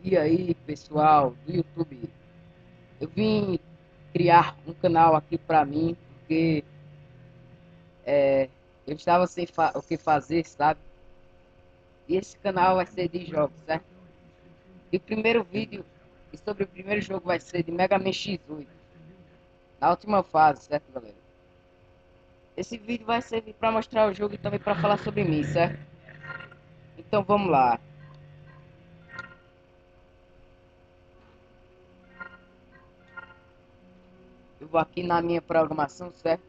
E aí, pessoal do YouTube, eu vim criar um canal aqui pra mim, porque eu estava sem o que fazer, sabe? E esse canal vai ser de jogos, certo? E o primeiro vídeo sobre o primeiro jogo vai ser de Mega Man X8, na última fase, certo, galera? Esse vídeo vai servir pra mostrar o jogo e também pra falar sobre mim, certo? Então vamos lá. Eu vou aqui na minha programação, certo?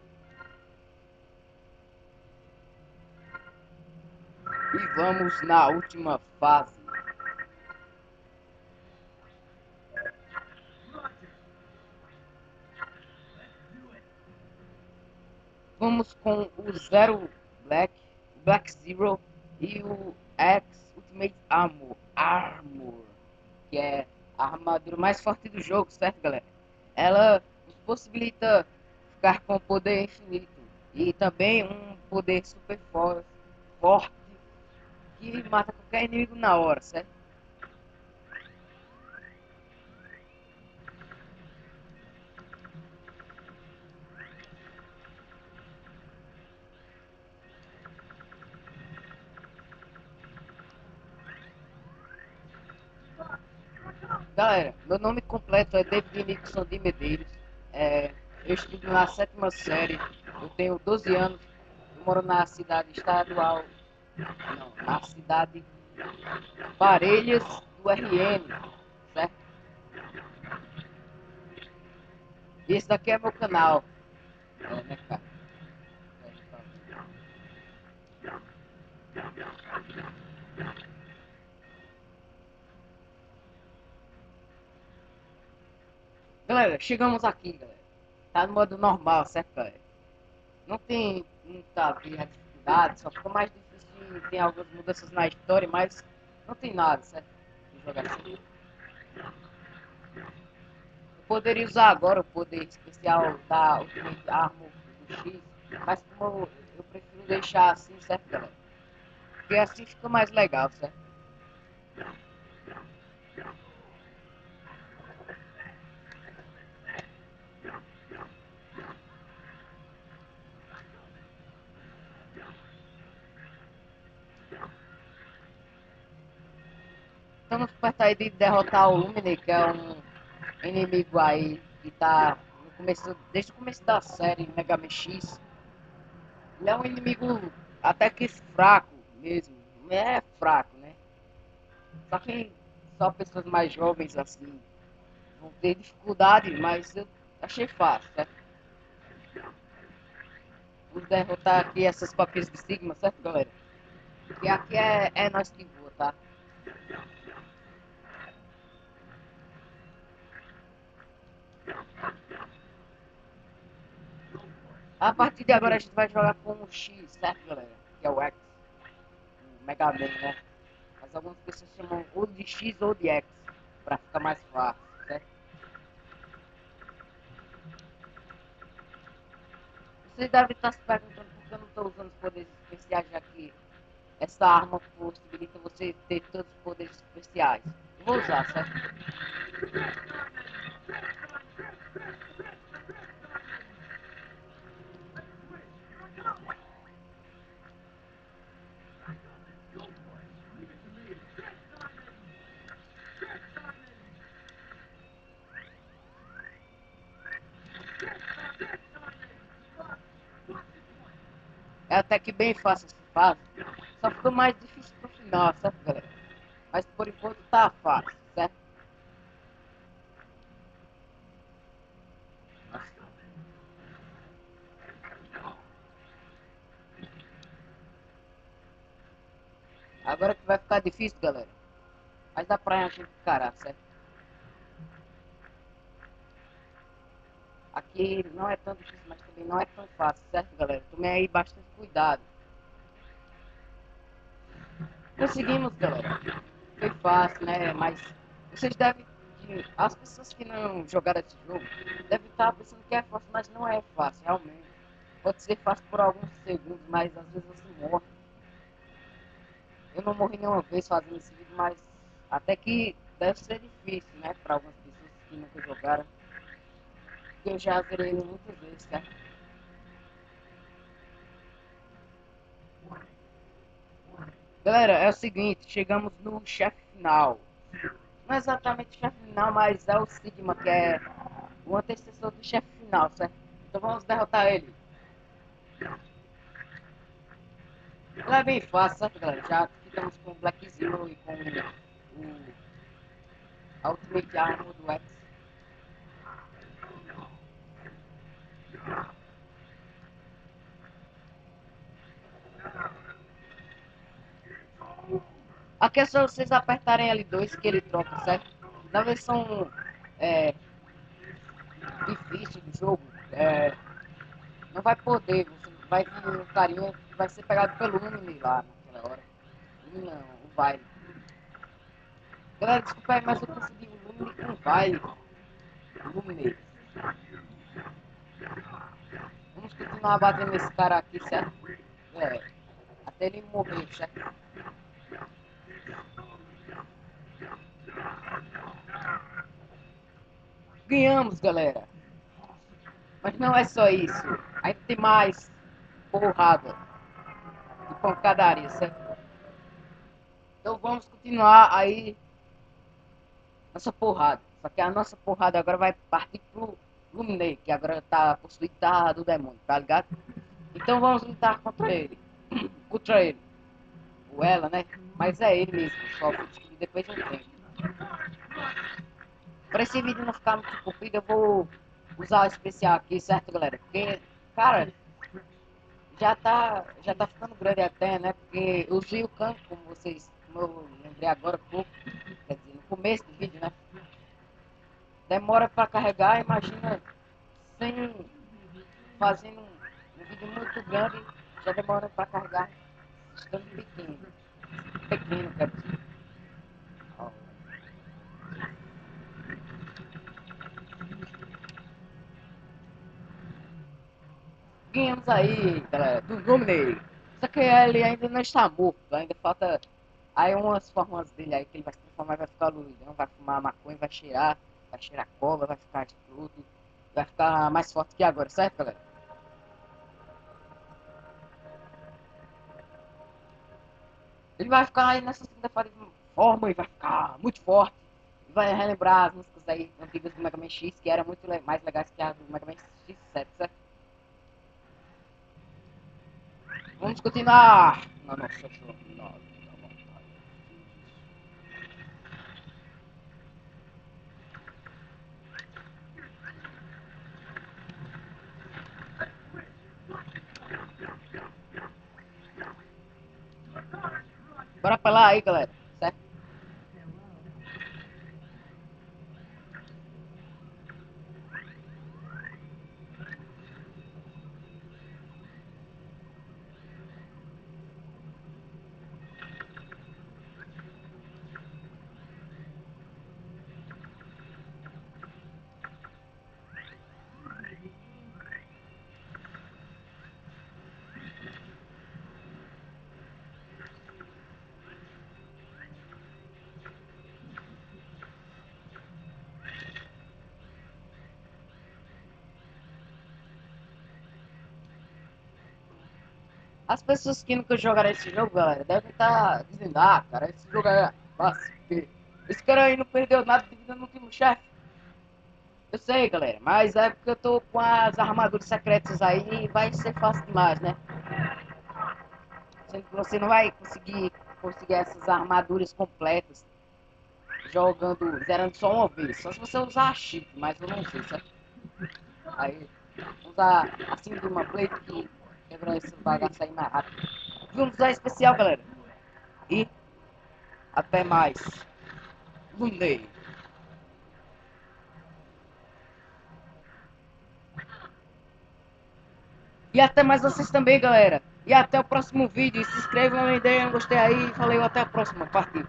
E vamos na última fase. Vamos com o Zero Black, Black Zero e o X Ultimate Armor, que é a armadura mais forte do jogo, certo, galera? Ela nos possibilita ficar com poder infinito e também um poder super forte que mata qualquer inimigo na hora, certo? Galera, meu nome completo é David Nixon de Medeiros. Eu estudo na sétima série, eu tenho 12 anos, eu moro na cidade estadual, não, na cidade Parelhas do RN, certo? E esse daqui é meu canal. Né, cara? Galera, chegamos aqui, galera. Tá no modo normal, certo, galera? Não tem muita dificuldade, só ficou mais difícil de tem algumas mudanças na história, mas não tem nada, certo? De jogar assim. Eu poderia usar agora o poder especial da Ultimate Armor do X, mas como eu prefiro deixar assim, certo, galera? Porque assim fica mais legal, certo? Estamos perto aí de derrotar o Lumine, que é um inimigo aí que tá no começo, desde o começo da série Mega Man X. Ele é um inimigo até que fraco mesmo. É fraco, né? Só que só pessoas mais jovens assim vão ter dificuldade, mas eu achei fácil, certo? Vamos derrotar aqui essas papias de Sigma, certo, galera? E aqui é nós que voa, tá? A partir de agora a gente vai jogar com o X, certo, galera? Que é o X, o Mega Man, né? Mas algumas pessoas chamam ou de X ou de X, pra ficar mais fácil, certo? Vocês devem estar se perguntando por que eu não estou usando os poderes especiais, já que essa arma possibilita você ter todos os poderes especiais. Eu vou usar, certo? É até que bem fácil essa fase. Só ficou mais difícil pro final, certo, galera? Mas por enquanto tá fácil, certo? Agora que vai ficar difícil, galera. Mas dá pra gente encarar, certo? Aqui não é tão difícil, mas também não é tão fácil, certo, galera? Tomei aí bastante cuidado. Conseguimos, galera. Foi fácil, né? Mas vocês devem. As pessoas que não jogaram esse jogo devem estar pensando que é fácil, mas não é fácil, realmente. Pode ser fácil por alguns segundos, mas às vezes você morre. Eu não morri nenhuma vez fazendo esse vídeo, mas até que deve ser difícil, né? Para algumas pessoas que nunca jogaram. Porque eu já zerei ele muitas vezes, tá? Galera, é o seguinte, chegamos no chefe final. Não é exatamente o chefe final, mas é o Sigma, que é o antecessor do chefe final, certo? Então vamos derrotar ele. Ele é bem fácil, certo, galera? Já ficamos com o Black Zero e com o Ultimate Armor do X. Aqui é só vocês apertarem L2 que ele troca, certo? Na versão é, difícil do jogo, não vai poder, você vai vir um carinha que vai ser pegado pelo Lumine lá naquela hora. Lumine não, o Vile. Galera, desculpa aí, mas eu consegui o Lumine com o Vile. Lumine. Vamos continuar batendo esse cara aqui, certo? Até ele morrer, certo? Ganhamos, galera. Mas não é só isso. Ainda tem mais porrada e pancadaria, certo? Então vamos continuar aí nossa porrada. Só que a nossa porrada agora vai partir pro Lumine, que agora tá possuído do demônio, tá ligado? Então vamos lutar contra ele. Contra ele. Ou ela, né? Mas é ele mesmo. Só vou descobrir depois de um tempo. Para esse vídeo não ficar muito comprido, eu vou usar o especial aqui, certo, galera? Porque, cara, já tá ficando grande até, né? Porque eu usei o canto, como eu lembrei agora há pouco, quer dizer, no começo do vídeo, né? Demora para carregar, imagina, sem fazendo um vídeo muito grande, já demora para carregar, estando pequeno. Pequeno, quer dizer. Ó. Ganhamos aí, galera, do Lumine. Só que ele ainda não está morto, ainda falta aí umas formas dele aí que ele vai se transformar e vai ficar luidão, vai fumar maconha, vai cheirar cola, vai ficar de tudo, vai ficar mais forte que agora, certo, galera? Ele vai ficar aí nessa segunda fase de forma e vai ficar muito forte. E vai relembrar as músicas aí antigas do Mega Man X, que eram muito mais legais que a do Mega Man X7, certo? Vamos continuar na nossa jornada. Bora pra lá aí, galera, certo? As pessoas que nunca jogaram esse jogo, galera, devem estar dizendo, ah, cara, esse jogo é fácil, porque esse cara aí não perdeu nada de vida no último chefe. Eu sei, galera, mas é porque eu tô com as armaduras secretas aí e vai ser fácil demais, né? Sendo que você não vai conseguir essas armaduras completas zerando só uma vez. Só se você usar cheat, mas eu não sei, certo? Aí, usar assim de uma plate que quebra esses bagaços aí mais rápido. Vamos usar especial, galera. E até mais. Lunei. E até mais vocês também, galera. E até o próximo vídeo. Se inscreva, me dê um gostei aí. Valeu, até a próxima. Partiu.